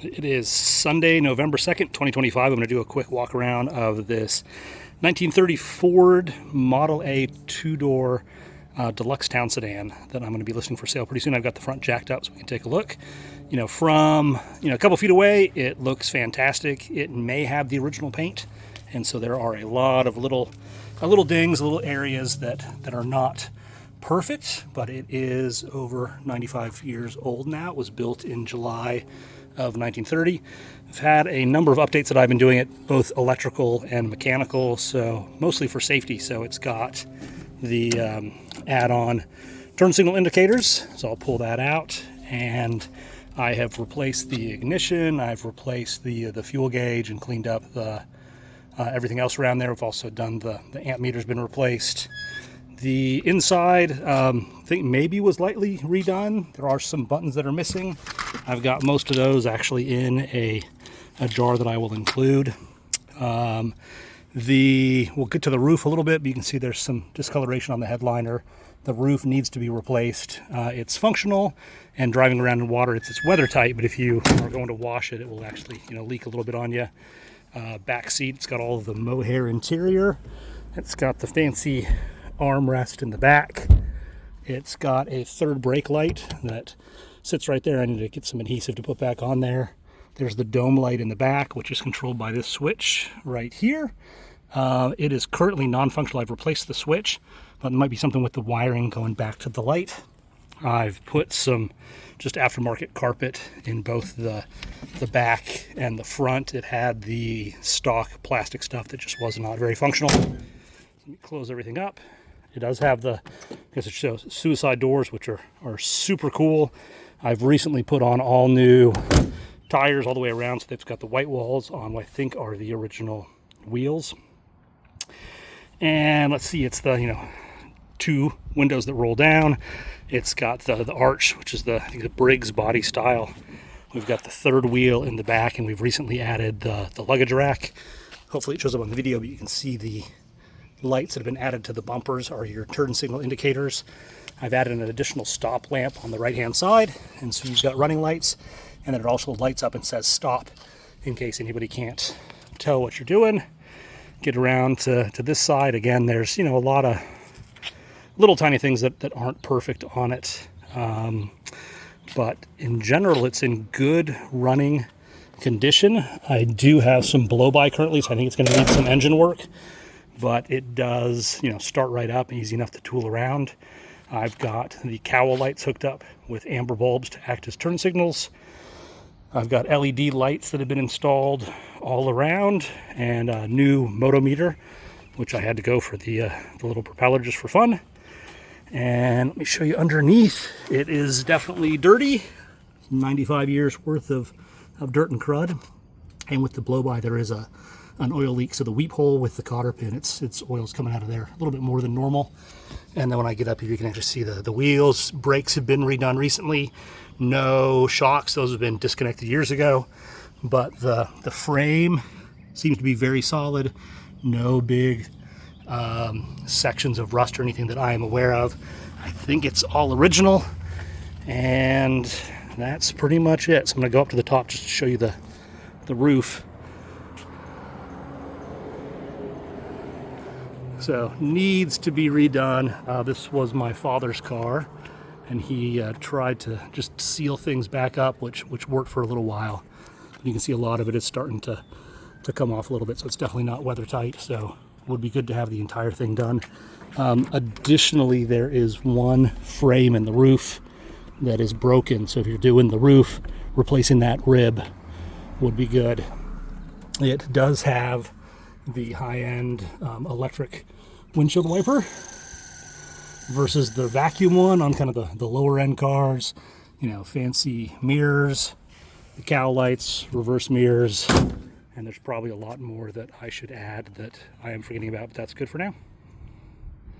It is Sunday, November 2nd, 2025. I'm going to do a quick walk around of this 1930 Ford Model A two-door Deluxe town sedan that I'm going to be listing for sale pretty soon. I've got the front jacked up so we can take a look. From a couple feet away, it looks fantastic. It may have the original paint, and so there are a lot of little dings, little areas that are not perfect, but it is over 95 years old now. It was built in July of 1930. I've had a number of updates that I've been doing it, both electrical and mechanical, so mostly for safety. So it's got the add-on turn signal indicators, so I'll pull that out, and I have replaced the ignition, I've replaced the fuel gauge and cleaned up the everything else around there. I've also done the amp meter's been replaced. The inside, I think maybe was lightly redone. There are some buttons that are missing. I've got most of those actually in a jar that I will include. We'll get to the roof a little bit, but you can see there's some discoloration on the headliner. The roof needs to be replaced. It's functional, and driving around in water, it's weather tight, but if you are going to wash it, it will actually leak a little bit on you. Back seat, it's got all of the mohair interior. It's got the fancy armrest in the back. It's got a third brake light that sits right there. I need to get some adhesive to put back on there. There's the dome light in the back, which is controlled by this switch right here. It is currently non-functional. I've replaced the switch, but it might be something with the wiring going back to the light. I've put some just aftermarket carpet in both the back and the front. It had the stock plastic stuff that just was not very functional. Let me close everything up. It does have I guess it shows suicide doors, which are super cool. I've recently put on all new tires all the way around, so they've got the white walls on what I think are the original wheels. And let's see, it's the two windows that roll down. It's got the arch, which is I think the Briggs body style. We've got the third wheel in the back, and we've recently added the luggage rack. Hopefully it shows up on the video, but you can see the lights that have been added to the bumpers are your turn signal indicators. I've added an additional stop lamp on the right hand side, and so you've got running lights, and then it also lights up and says stop in case anybody can't tell what you're doing. Get around to this side. Again, there's a lot of little tiny things that aren't perfect on it, but in general it's in good running condition. I do have some blow-by currently, so I think it's going to need some engine work, but it does start right up and easy enough to tool around. I've got the cowl lights hooked up with amber bulbs to act as turn signals. I've got LED lights that have been installed all around, and a new motometer, which I had to go for the little propeller just for fun. And let me show you underneath. It is definitely dirty. 95 years worth of dirt and crud. And with the blow-by, there is an oil leak. So the weep hole with the cotter pin, its oil's coming out of there a little bit more than normal. And then when I get up here, you can actually see the wheels. Brakes have been redone recently. No shocks, those have been disconnected years ago. But the frame seems to be very solid. No big sections of rust or anything that I am aware of. I think it's all original, and that's pretty much it. So I'm going to go up to the top just to show you the roof. So needs to be redone. This was my father's car, and he tried to just seal things back up, which worked for a little while. You can see a lot of it is starting to come off a little bit, so it's definitely not weather tight. So would be good to have the entire thing done. Additionally, there is one frame in the roof that is broken, so if you're doing the roof, replacing that rib would be good. It does have the high-end electric windshield wiper versus the vacuum one on kind of the lower end cars. Fancy mirrors, the cowl lights, reverse mirrors, and there's probably a lot more that I should add that I am forgetting about, but that's good for now.